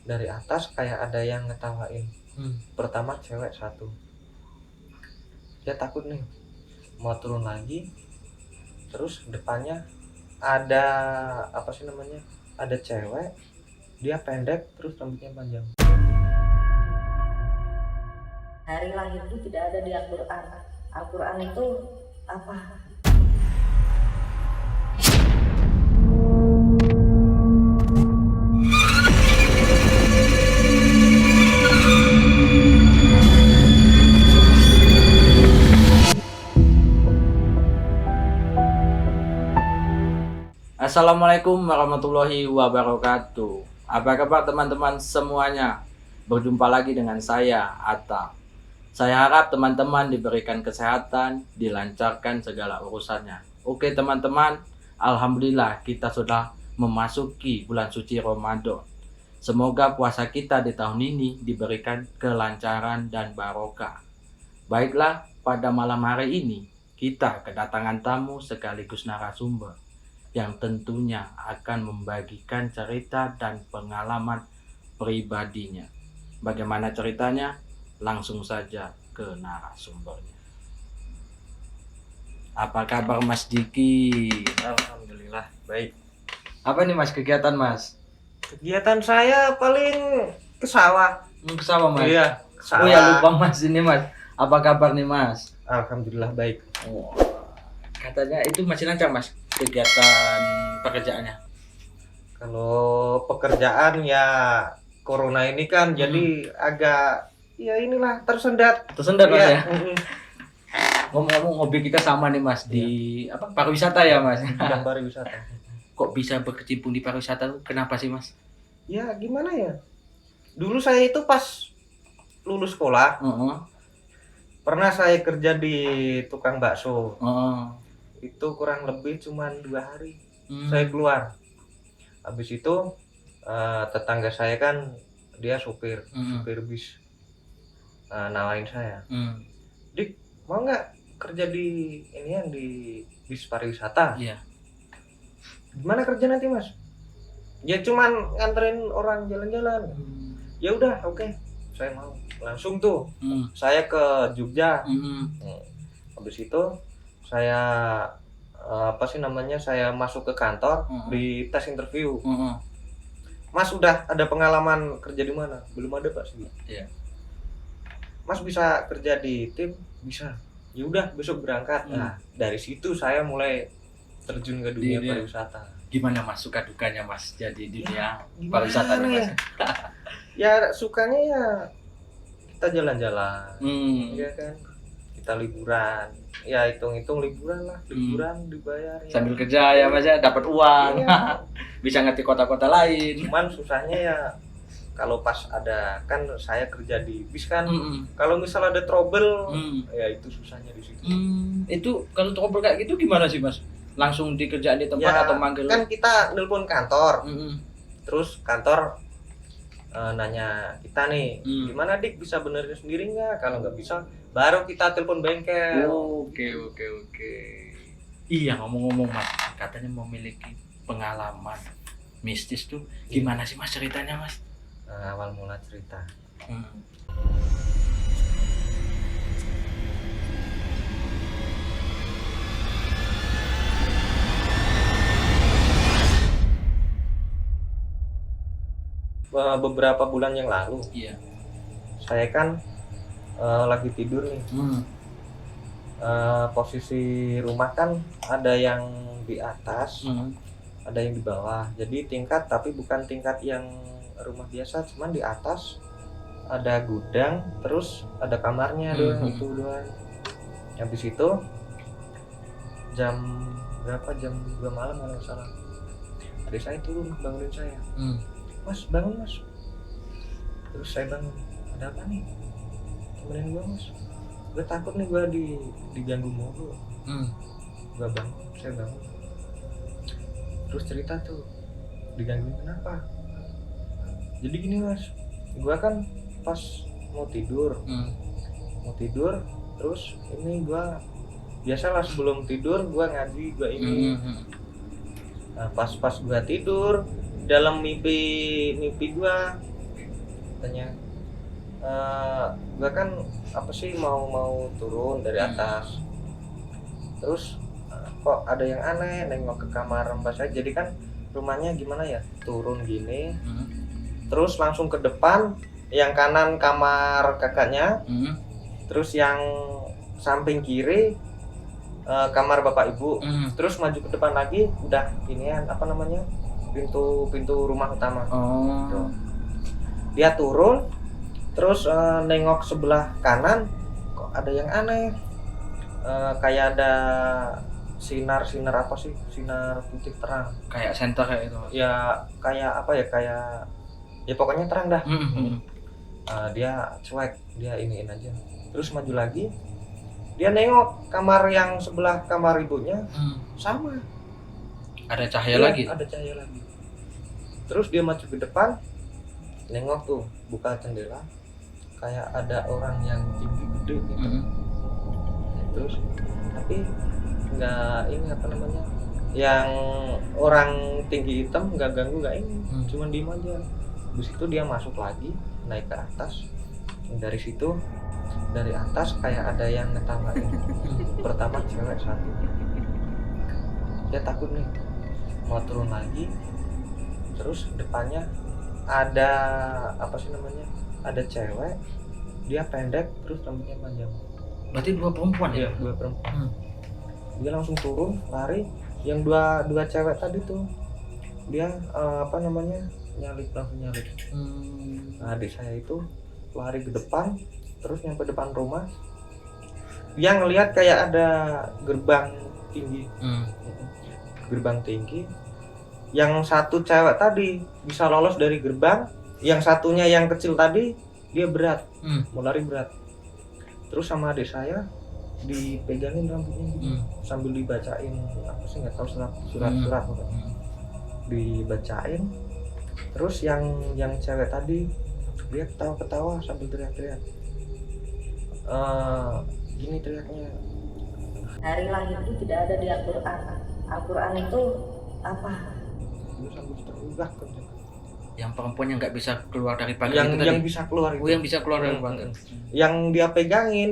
dari atas kayak ada yang ngetawain. Hmm. Pertama cewek satu, dia takut nih mau turun lagi, terus depannya ada apa sih namanya, ada cewek, dia pendek terus rambutnya panjang. Hari lahir itu tidak ada di Al-Quran. Al-Quran itu apa? Assalamualaikum warahmatullahi wabarakatuh. Apa kabar teman-teman semuanya? Berjumpa lagi dengan saya, Atta. Saya harap teman-teman diberikan kesehatan, dilancarkan segala urusannya. Oke teman-teman, alhamdulillah kita sudah memasuki bulan suci Ramadan. Semoga puasa kita di tahun ini diberikan kelancaran dan barokah. Baiklah, pada malam hari ini kita kedatangan tamu sekaligus narasumber yang tentunya akan membagikan cerita dan pengalaman pribadinya. Bagaimana ceritanya? Langsung saja ke narasumbernya. Apa kabar Mas Diki? Alhamdulillah baik. Apa nih Mas kegiatan Mas? Kegiatan saya paling ke sawah. Ke sawah Mas? Iya, ke sawah. Oh ya lupa Mas ini Mas. Apa kabar nih Mas? Alhamdulillah baik. Oh, katanya itu masih lancar Mas kegiatan pekerjaannya. Kalau pekerjaan ya corona ini kan jadi agak ya inilah tersendat. Tersendat Mas ya? mm-mm. Ngomong-ngomong hobi kita sama nih Mas di apa pariwisata ya Mas? Bidang pariwisata. Kok bisa berkecimpung di pariwisata tuh? Kenapa sih Mas? Ya gimana ya? Dulu saya itu pas lulus sekolah pernah saya kerja di tukang bakso. Itu kurang lebih cuman 2 hari saya keluar. Habis itu tetangga saya kan dia supir bis, nawarin saya, Dik mau nggak kerja di ini yang di bis pariwisata? Iya. Gimana kerja nanti Mas? Ya cuman nganterin orang jalan-jalan. Ya udah oke, saya mau. Langsung tuh saya ke Jogja. Habis itu saya apa sih namanya, saya masuk ke kantor di tes interview. Mas udah ada pengalaman kerja di mana? Belum ada Pak sih. Iya. Mas bisa kerja di tim? Bisa. Ya udah besok berangkat. Nah dari situ saya mulai terjun ke dunia pariwisata. Gimana Mas suka dukanya Mas jadi dunia Gimana pariwisata nih Mas? Ya sukanya ya kita jalan-jalan, ya kan, kita liburan, ya hitung-hitung liburan lah, liburan dibayar ya. Sambil kerja ya Mas ya, dapat uang. Iya. Bisa ngerti kota-kota lain. Cuman susahnya ya kalau pas ada, kan saya kerja di bis kan, kalau misal ada trouble, ya itu susahnya di situ. Itu kalau trouble kayak gitu gimana sih Mas? Langsung dikerjain di tempat Ya, atau manggil? kan kita nelpon kantor, terus kantor nanya kita nih, gimana Dik, bisa benerin sendiri nggak? Kalau nggak bisa, baru kita telepon bengkel. Oke. Iya ngomong-ngomong Mas, katanya memiliki pengalaman mistis tuh. Gimana sih Mas ceritanya Mas? Awal mula cerita. Beberapa bulan yang lalu, Iya. saya kan lagi tidur nih. Posisi rumah kan ada yang di atas, ada yang di bawah. Jadi tingkat, tapi bukan tingkat yang rumah biasa, cuman di atas ada gudang, terus ada kamarnya doang, itu doang. Habis itu jam berapa? Jam 2 malam kalau nggak salah. Adik saya turun bangunin saya. Mas bangun Mas. Terus saya bangun. Ada apa nih? Temenin gua Mas. Gue takut nih gua diganggu mulu. Gua bangun, saya bangun. Terus cerita tuh, digangguin kenapa? Jadi gini Mas, gua kan pas mau tidur, terus ini gua biasalah sebelum tidur gua ngaji, gua ini. Nah pas gua tidur, dalam mimpi gua katanya gue kan apa sih mau turun dari atas, terus kok ada yang aneh, nengok ke kamar mbak saya. Jadi kan rumahnya gimana ya, turun gini, terus langsung ke depan, yang kanan kamar kakaknya, terus yang samping kiri kamar bapak ibu, terus maju ke depan lagi udah ginian apa namanya, pintu rumah utama. Gitu. Dia turun, terus nengok sebelah kanan, kok ada yang aneh, kayak ada sinar apa sih, sinar putih terang, kayak senter kayak itu. ya kayak apa ya, kayak ya pokoknya terang dah. Dia cuek, dia iniin aja, terus maju lagi, dia nengok kamar yang sebelah kamar ibunya, sama Ada cahaya Iya, lagi. ada cahaya lagi. Terus dia maju ke depan, nengok tuh, buka jendela, kayak ada orang yang tinggi gede gitu. Terus tapi nggak ini apa namanya, yang orang tinggi hitam nggak ganggu, nggak ini, cuman diem aja. Habis itu dia masuk lagi, naik ke atas. Dari situ, dari atas kayak ada yang ngetawain. Pertama cewek satu, dia takut nih, mau turun lagi. Terus depannya ada apa sih namanya, ada cewek, dia pendek terus rambutnya panjang. Berarti dua perempuan ya? Iya, dua perempuan. Dia langsung turun lari. Yang dua cewek tadi tuh, dia apa namanya, langsung nyalip. Nah, adik saya itu lari ke depan, terus nyampe depan rumah, dia ngelihat kayak ada gerbang tinggi. Gerbang tinggi, yang satu cewek tadi bisa lolos dari gerbang, yang satunya yang kecil tadi dia berat, mau lari berat. Terus sama adik saya dipegangin rambutnya gitu, sambil dibacain apa sih, nggak tahu, surat dibacain. Terus yang cewek tadi dia ketawa sambil teriak-teriak, gini teriaknya, Hari lahir itu tidak ada di Al-Quran. Al-Quran itu apa? dia sambil terugah kan. Yang perempuan yang nggak bisa keluar dari pagar itu tadi? Yang bisa keluar itu. Yang bisa keluar dari pagar. Yang dia pegangin,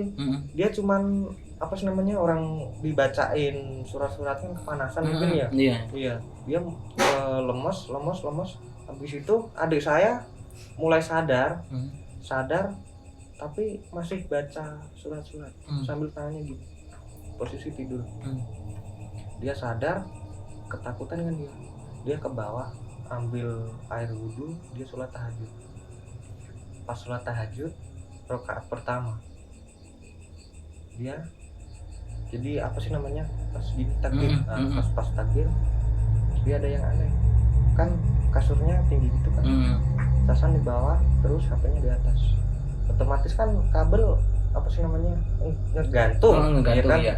dia cuman apa sih namanya, orang dibacain surat-suratnya kepanasan mungkin ya. Iya. Dia lemes. Habis itu adik saya mulai sadar, tapi masih baca surat-surat sambil tangannya gitu, posisi tidur. Dia sadar, ketakutan kan dia ke bawah, ambil air wudhu, dia sholat tahajud. Pas sholat tahajud rakaat pertama, dia jadi apa sih namanya, pas gini takbir, pas takbir dia ada yang aneh, kan kasurnya tinggi gitu kan, casan di bawah, terus HP-nya di atas. Otomatis kan kabel apa sih namanya, ngegantung ya kan. Ya.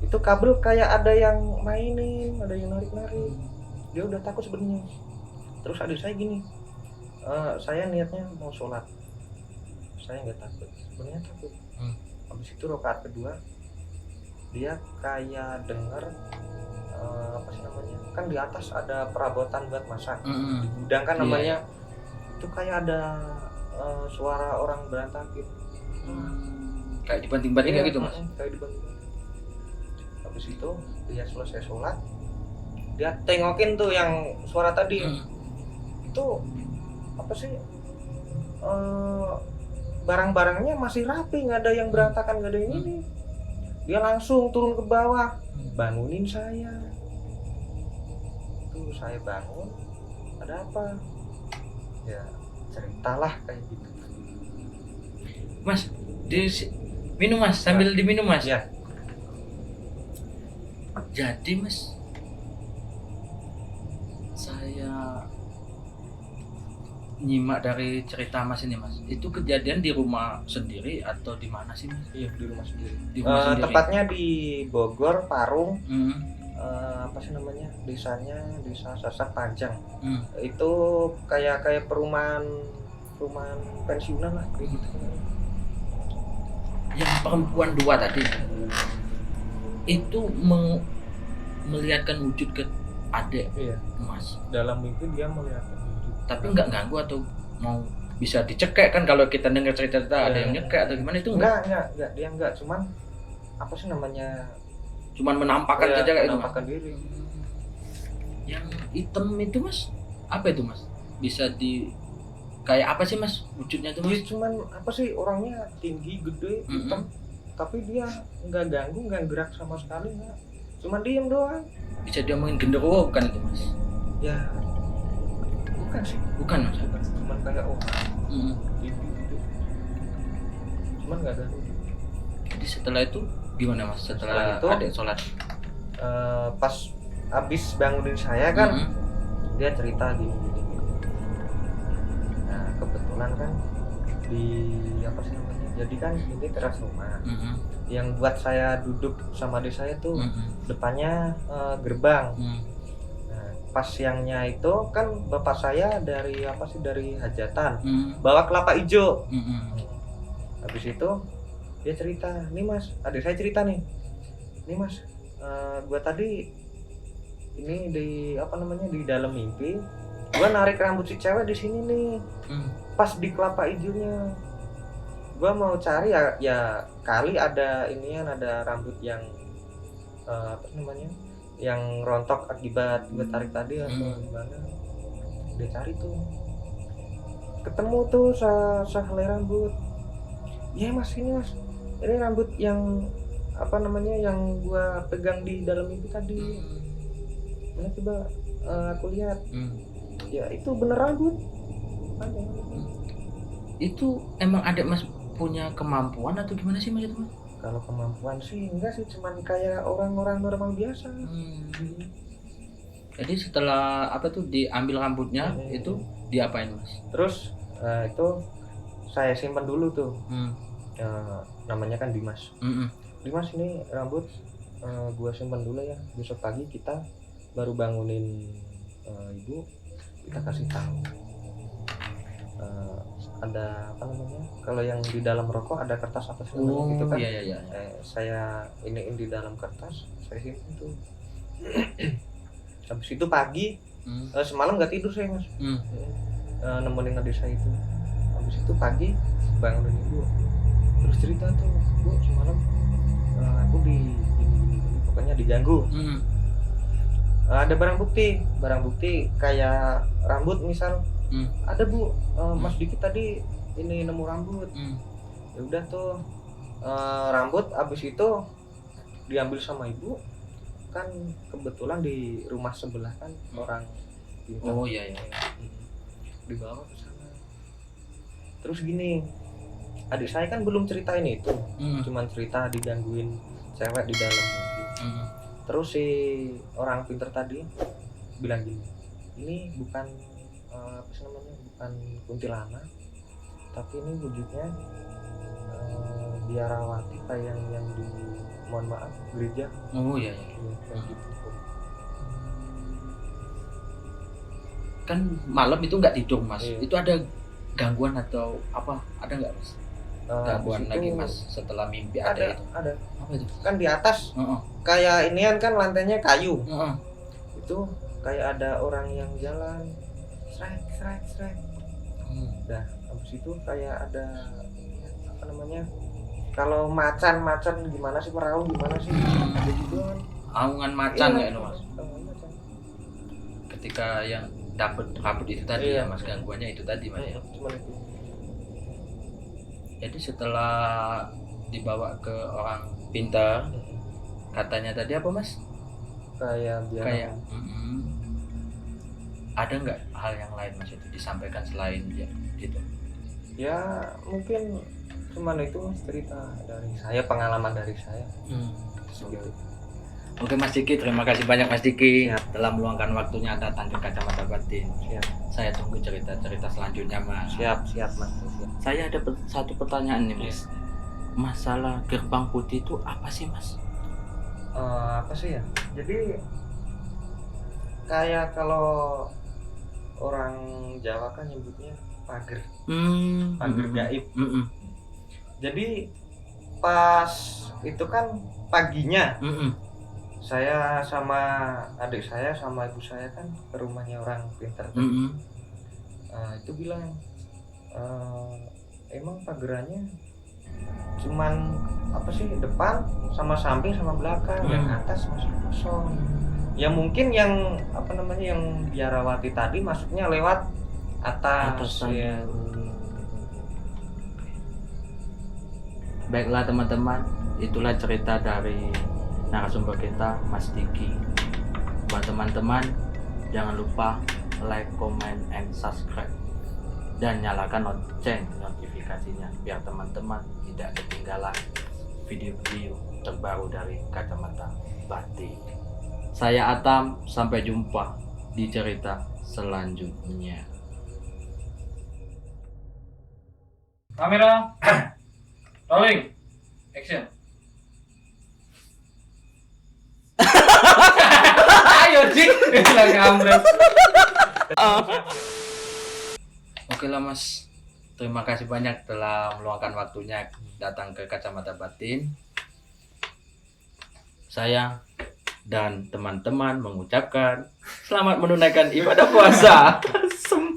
Itu kabel kayak ada yang mainin, ada yang narik. Dia udah takut sebenarnya. Terus adik saya gini, saya niatnya mau sholat, saya nggak takut, sebenarnya takut. Habis itu rakaat kedua, dia kayak dengar apa sih namanya, kan di atas ada perabotan buat masak, di gudang kan namanya. Itu kayak ada suara orang berantakin, kayak dibanting-banting gitu mas. Kayak dibanting. Habis itu dia selesai sholat, dia tengokin tuh yang suara tadi. Itu apa sih, barang-barangnya masih rapi, nggak ada yang berantakan, nggak ada yang ini. Dia langsung turun ke bawah, bangunin saya. Tuh saya bangun, ada apa ya, ceritalah kayak gitu. Mas, minum mas, sambil diminum mas. Ya. Jadi mas, saya nyimak dari cerita mas ini mas, itu kejadian di rumah sendiri atau di mana sih mas? Iya, di rumah sendiri. Di rumah sendiri. Tepatnya di Bogor, Parung. Apa sih namanya, desa Sasak Panjang. Itu kayak perumahan pensiunan lah kayak gitu. Yang perempuan dua tadi itu melihatkan wujud ke adik. Iya. Mas, dalam mimpi dia melihat wujud, tapi nggak ganggu atau mau bisa dicekek kan kalau kita dengar cerita-cerita ada yang nyekek atau gimana itu enggak dia enggak, cuman apa sih namanya, cuman menampakkan saja kayak itu, menampakkan diri. yang hitam itu mas apa itu mas, bisa di kayak apa sih mas wujudnya itu Dia mas? cuman apa sih, orangnya tinggi gede hitam, tapi dia nggak ganggu, nggak gerak sama sekali, nggak, cuman diem doang. Bisa diomongin genderuwo bukan itu mas? Ya bukan sih, Bukan mas. cuman kayak orang tinggi gitu, cuman nggak ganggu. Jadi setelah itu gimana mas? Setelah itu ada sholat pas abis bangunin saya kan, dia cerita gini. Nah kebetulan kan di apa sih namanya, jadi kan ini teras rumah. Yang buat saya duduk sama adik saya tuh depannya gerbang. Nah pas siangnya itu kan bapak saya dari apa sih, dari hajatan, bawa kelapa hijau. Habis itu dia cerita, nih mas, adik saya cerita nih mas, gua tadi ini di apa namanya, di dalam mimpi gua narik rambut si cewek di sini nih, pas di kelapa hijaunya. Gua mau cari ya kali ada inian, ada rambut yang apa namanya, yang rontok akibat gue tarik tadi atau gimana. Dia cari tuh, ketemu tuh sehelai rambut. Iya mas, ini rambut yang apa namanya, yang gua pegang di dalam mimpi tadi. Mana coba aku lihat. Ya itu bener rambut. Ada. Itu emang adek mas punya kemampuan atau gimana sih mas itu mas? Kalau kemampuan sih enggak sih, cuman kayak orang-orang normal biasa. Jadi setelah apa tuh diambil rambutnya itu diapain mas? Terus itu saya simpan dulu tuh. Namanya kan Dimas. Dimas, ini rambut gua simpan dulu ya, besok pagi kita baru bangunin ibu, kita kasih tahu. Ada apa namanya, kalau yang di dalam rokok ada kertas apa sih namanya gitu kan. Iya. Saya iniin di dalam kertas, saya simpan tuh. Habis itu pagi semalam nggak tidur saya mas, nemenin adik saya itu. Habis itu pagi bangunin ibu, terus cerita tuh, bu semalam aku di gini, pokoknya diganggu. Ada barang bukti kayak rambut misal. Ada bu, mas Diki tadi ini nemu rambut. Ya udah tuh rambut abis itu diambil sama ibu, kan kebetulan di rumah sebelah kan orang pintar. Oh iya. Dibawa ke sana. Terus gini, adik saya kan belum ceritain itu, cuman cerita digangguin cewek di dalam mimpi. Terus si orang pintar tadi bilang gini, ini bukan apa sih namanya, bukan kuntilanak, tapi ini wujudnya biarawati kayak yang di, mohon maaf, gereja. Oh iya. Kayak gitu. Kan malam itu nggak tidur mas. Iya. Itu ada gangguan atau apa, ada nggak mas? Gangguan Disitu lagi mas setelah mimpi ada itu? Ada. Apa itu? Kan di atas kayak inian kan lantainya kayu. Itu kayak ada orang yang jalan srek. Nah habis itu kayak ada apa namanya, kalau macan gimana sih, meraung gimana sih, ada juga kan Aungan macan nggak itu mas? aungan macan. Ketika yang dapat rambut itu tadi ya mas, gangguannya itu tadi mas ya? Cuman itu. Jadi setelah dibawa ke orang pintar, katanya tadi apa mas? Kayak ada nggak hal yang lain mas itu disampaikan selain ya gitu? Ya mungkin cuman itu mas, cerita dari saya, pengalaman dari saya. Segitu. Oke Mas Diki, terima kasih banyak Mas Diki telah meluangkan waktunya datang ke Kacamata Batin. Saya tunggu cerita-cerita selanjutnya Mas. Siap mas. Saya ada satu pertanyaan nih Mas. Masalah gerbang putih itu apa sih Mas? Apa sih ya? Jadi kayak kalau orang Jawa kan nyebutnya pager. Pager gaib. Jadi pas itu kan paginya saya sama adik saya sama ibu saya kan ke rumahnya orang pintar. Itu bilang pagerannya cuman apa sih, depan sama samping sama belakang, yang atas masih kosong. Ya mungkin yang apa namanya, yang biarawati tadi masuknya lewat atas ya. Baiklah teman-teman, itulah cerita dari narasumber kita, Mas Diki. Buat teman-teman, jangan lupa like, comment, and subscribe, dan nyalakan lonceng notifikasinya biar teman-teman tidak ketinggalan video-video terbaru dari Kacamata Batin. Saya Atam, sampai jumpa di cerita selanjutnya. Kamera, rolling, action. Ayo Dik, lagi ambil. Oke lah Mas, terima kasih banyak telah meluangkan waktunya datang ke Kacamata Batin. Saya dan teman-teman mengucapkan selamat menunaikan ibadah puasa.